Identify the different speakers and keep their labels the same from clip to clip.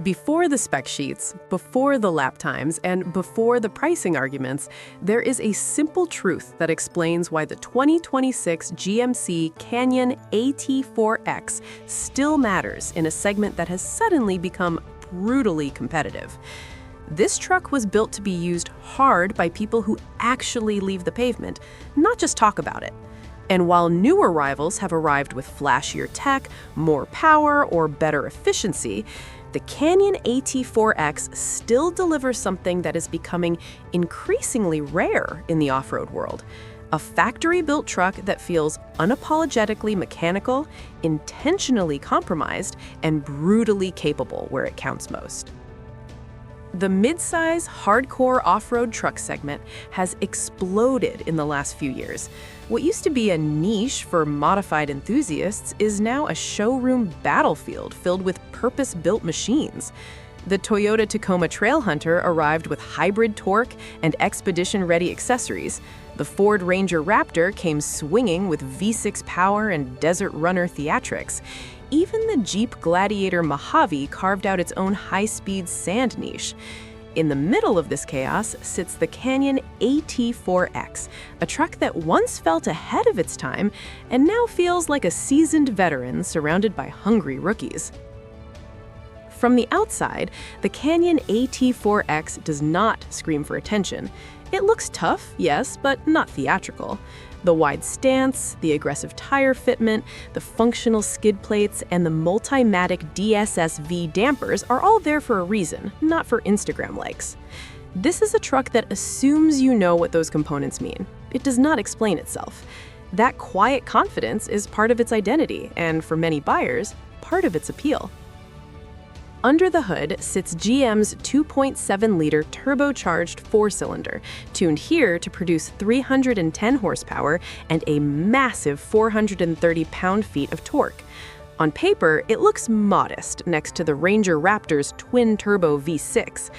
Speaker 1: Before the spec sheets, before the lap times, and before the pricing arguments, there is a simple truth that explains why the 2026 GMC Canyon AT4X still matters in a segment that has suddenly become brutally competitive. This truck was built to be used hard by people who actually leave the pavement, not just talk about it. And while newer rivals have arrived with flashier tech, more power, or better efficiency, the Canyon AT4X still delivers something that is becoming increasingly rare in the off-road world. A factory-built truck that feels unapologetically mechanical, intentionally compromised, and brutally capable where it counts most. The midsize, hardcore off-road truck segment has exploded in the last few years. What used to be a niche for modified enthusiasts is now a showroom battlefield filled with purpose-built machines. The Toyota Tacoma Trailhunter arrived with hybrid torque and expedition-ready accessories. The Ford Ranger Raptor came swinging with V6 power and Desert Runner theatrics. Even the Jeep Gladiator Mojave carved out its own high-speed sand niche. In the middle of this chaos sits the Canyon AT4X, a truck that once felt ahead of its time and now feels like a seasoned veteran surrounded by hungry rookies. From the outside, the Canyon AT4X does not scream for attention. It looks tough, yes, but not theatrical. The wide stance, the aggressive tire fitment, the functional skid plates, and the Multimatic DSSV dampers are all there for a reason, not for Instagram likes. This is a truck that assumes you know what those components mean. It does not explain itself. That quiet confidence is part of its identity, and for many buyers, part of its appeal. Under the hood sits GM's 2.7-liter turbocharged four-cylinder, tuned here to produce 310 horsepower and a massive 430 pound-feet of torque. On paper, it looks modest next to the Ranger Raptor's twin-turbo V6.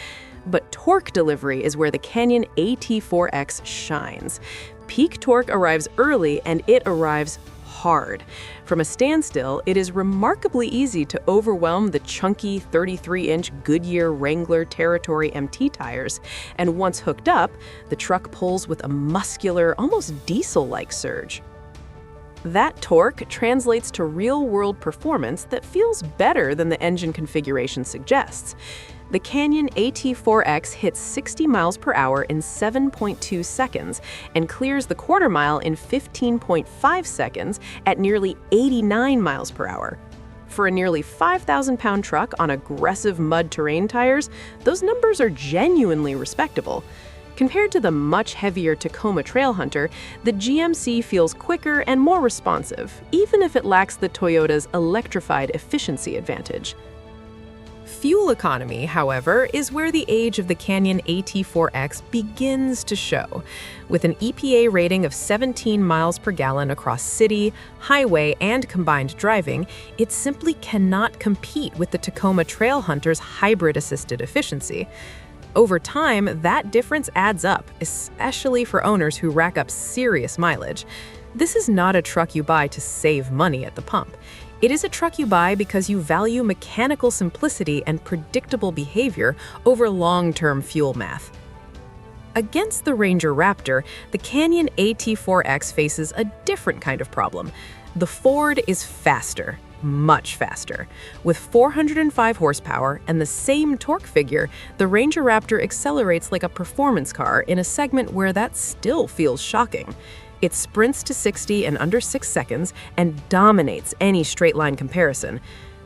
Speaker 1: But torque delivery is where the Canyon AT4X shines. Peak torque arrives early, and it arrives hard. From a standstill, it is remarkably easy to overwhelm the chunky 33-inch Goodyear Wrangler Territory MT tires, and once hooked up, the truck pulls with a muscular, almost diesel-like surge. That torque translates to real-world performance that feels better than the engine configuration suggests. The Canyon AT4X hits 60 miles per hour in 7.2 seconds and clears the quarter mile in 15.5 seconds at nearly 89 miles per hour. For a nearly 5,000-pound truck on aggressive mud terrain tires, those numbers are genuinely respectable. Compared to the much heavier Tacoma Trailhunter, the GMC feels quicker and more responsive, even if it lacks the Toyota's electrified efficiency advantage. Fuel economy, however, is where the age of the Canyon AT4X begins to show. With an EPA rating of 17 miles per gallon across city, highway, and combined driving, it simply cannot compete with the Tacoma Trailhunter's hybrid-assisted efficiency. Over time, that difference adds up, especially for owners who rack up serious mileage. This is not a truck you buy to save money at the pump. It is a truck you buy because you value mechanical simplicity and predictable behavior over long-term fuel math. Against the Ranger Raptor, the Canyon AT4X faces a different kind of problem. The Ford is faster, much faster. With 405 horsepower and the same torque figure, the Ranger Raptor accelerates like a performance car in a segment where that still feels shocking. It sprints to 60 in under 6 seconds and dominates any straight-line comparison.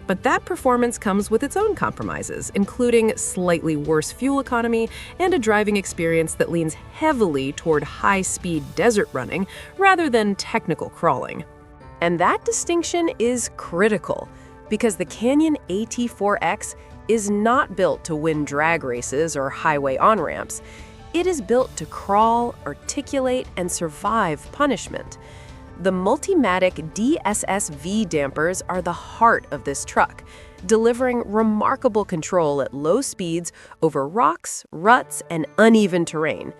Speaker 1: But that performance comes with its own compromises, including slightly worse fuel economy and a driving experience that leans heavily toward high-speed desert running rather than technical crawling. And that distinction is critical, because the Canyon AT4X is not built to win drag races or highway on-ramps. It is built to crawl, articulate, and survive punishment. The Multimatic DSSV dampers are the heart of this truck, delivering remarkable control at low speeds over rocks, ruts, and uneven terrain.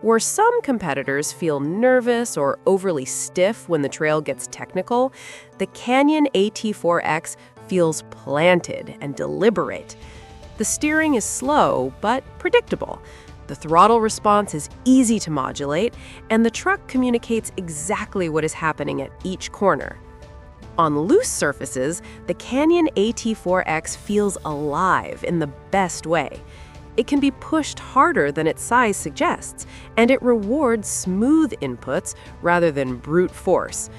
Speaker 1: Where some competitors feel nervous or overly stiff when the trail gets technical, the Canyon AT4X feels planted and deliberate. The steering is slow, but predictable. The throttle response is easy to modulate, and the truck communicates exactly what is happening at each corner. On loose surfaces, the Canyon AT4X feels alive in the best way. It can be pushed harder than its size suggests, and it rewards smooth inputs rather than brute force.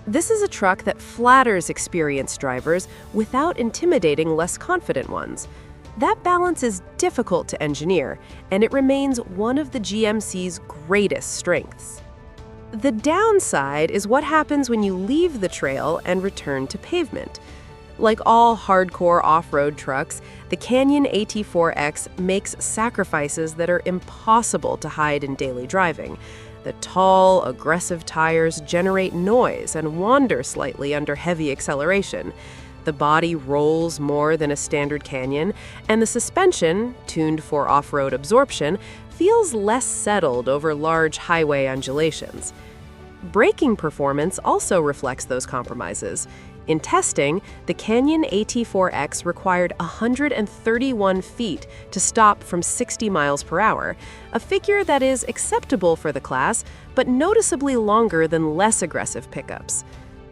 Speaker 1: This is a truck that flatters experienced drivers without intimidating less confident ones. That balance is difficult to engineer, and it remains one of the GMC's greatest strengths. The downside is what happens when you leave the trail and return to pavement. Like all hardcore off-road trucks, the Canyon AT4X makes sacrifices that are impossible to hide in daily driving. The tall, aggressive tires generate noise and wander slightly under heavy acceleration. The body rolls more than a standard Canyon, and the suspension, tuned for off-road absorption, feels less settled over large highway undulations. Braking performance also reflects those compromises. In testing, the Canyon AT4X required 131 feet to stop from 60 miles per hour, a figure that is acceptable for the class, but noticeably longer than less aggressive pickups.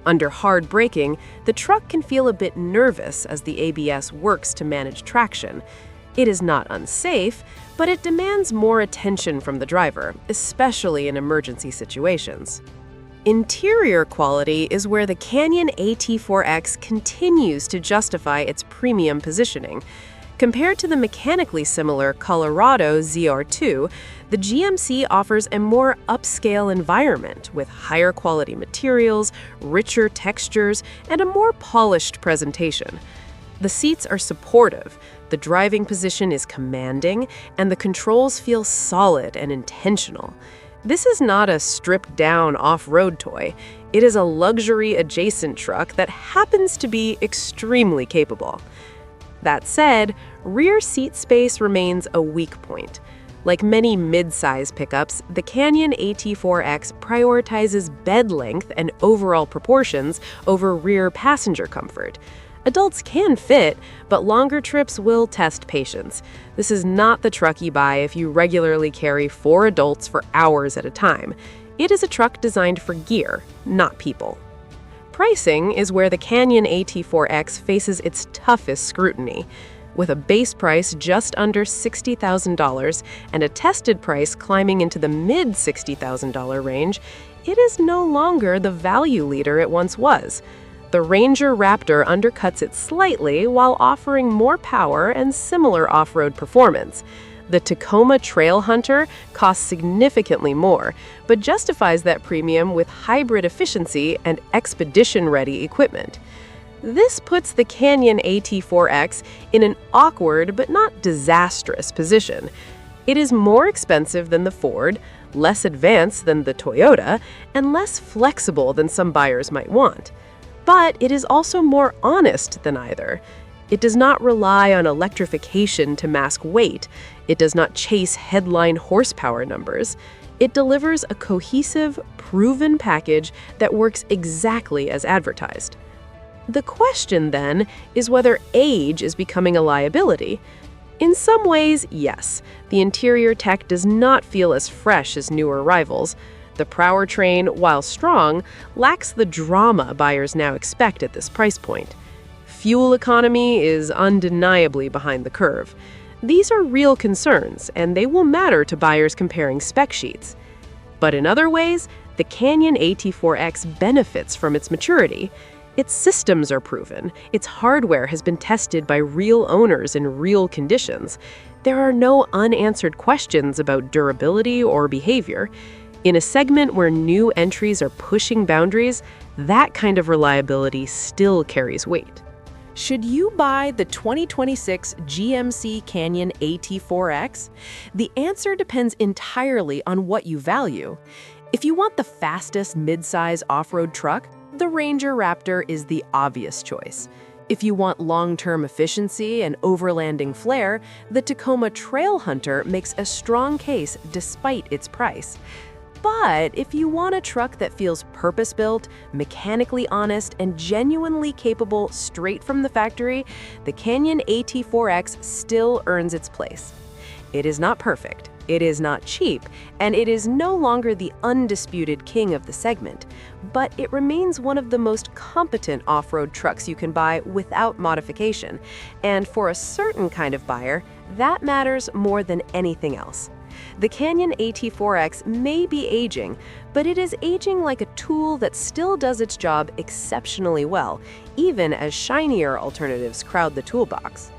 Speaker 1: Under hard braking, the truck can feel a bit nervous as the ABS works to manage traction. It is not unsafe, but it demands more attention from the driver, especially in emergency situations. Interior quality is where the Canyon AT4X continues to justify its premium positioning. Compared to the mechanically similar Colorado ZR2, the GMC offers a more upscale environment with higher quality materials, richer textures, and a more polished presentation. The seats are supportive, the driving position is commanding, and the controls feel solid and intentional. This is not a stripped-down off-road toy. It is a luxury-adjacent truck that happens to be extremely capable. That said, rear seat space remains a weak point. Like many mid-size pickups, the Canyon AT4X prioritizes bed length and overall proportions over rear passenger comfort. Adults can fit, but longer trips will test patience. This is not the truck you buy if you regularly carry 4 adults for hours at a time. It is a truck designed for gear, not people. Pricing is where the Canyon AT4X faces its toughest scrutiny. With a base price just under $60,000 and a tested price climbing into the mid-$60,000 range, it is no longer the value leader it once was. The Ranger Raptor undercuts it slightly while offering more power and similar off-road performance. The Tacoma Trailhunter costs significantly more, but justifies that premium with hybrid efficiency and expedition-ready equipment. This puts the Canyon AT4X in an awkward but not disastrous position. It is more expensive than the Ford, less advanced than the Toyota, and less flexible than some buyers might want. But it is also more honest than either. It does not rely on electrification to mask weight. It does not chase headline horsepower numbers. It delivers a cohesive, proven package that works exactly as advertised. The question, then, is whether age is becoming a liability. In some ways, yes. The interior tech does not feel as fresh as newer rivals. The powertrain, while strong, lacks the drama buyers now expect at this price point. Fuel economy is undeniably behind the curve. These are real concerns, and they will matter to buyers comparing spec sheets. But in other ways, the Canyon AT4X benefits from its maturity. Its systems are proven. Its hardware has been tested by real owners in real conditions. There are no unanswered questions about durability or behavior. In a segment where new entries are pushing boundaries, that kind of reliability still carries weight. Should you buy the 2026 GMC Canyon AT4X? The answer depends entirely on what you value. If you want the fastest midsize off-road truck, the Ranger Raptor is the obvious choice. If you want long-term efficiency and overlanding flair, the Tacoma Trailhunter makes a strong case despite its price. But if you want a truck that feels purpose-built, mechanically honest, and genuinely capable straight from the factory, the Canyon AT4X still earns its place. It is not perfect, it is not cheap, and it is no longer the undisputed king of the segment, but it remains one of the most competent off-road trucks you can buy without modification. And for a certain kind of buyer, that matters more than anything else. The Canyon AT4X may be aging, but it is aging like a tool that still does its job exceptionally well, even as shinier alternatives crowd the toolbox.